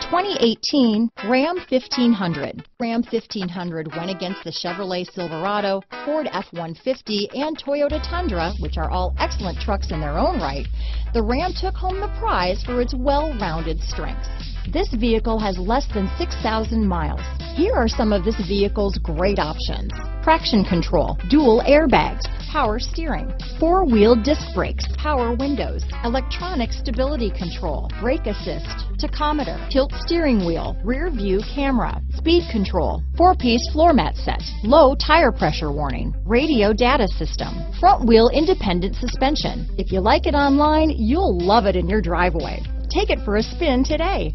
2018 Ram 1500. Ram 1500 went against the Chevrolet Silverado, Ford F-150, and Toyota Tundra, which are all excellent trucks in their own right. The Ram took home the prize for its well-rounded strengths. This vehicle has less than 6,000 miles. Here are some of this vehicle's great options: traction control, dual airbags, power steering, four-wheel disc brakes, power windows, electronic stability control, brake assist, tachometer, tilt steering wheel, rear view camera, speed control, four-piece floor mat set, low tire pressure warning, radio data system, front wheel independent suspension. If you like it online, you'll love it in your driveway. Take it for a spin today.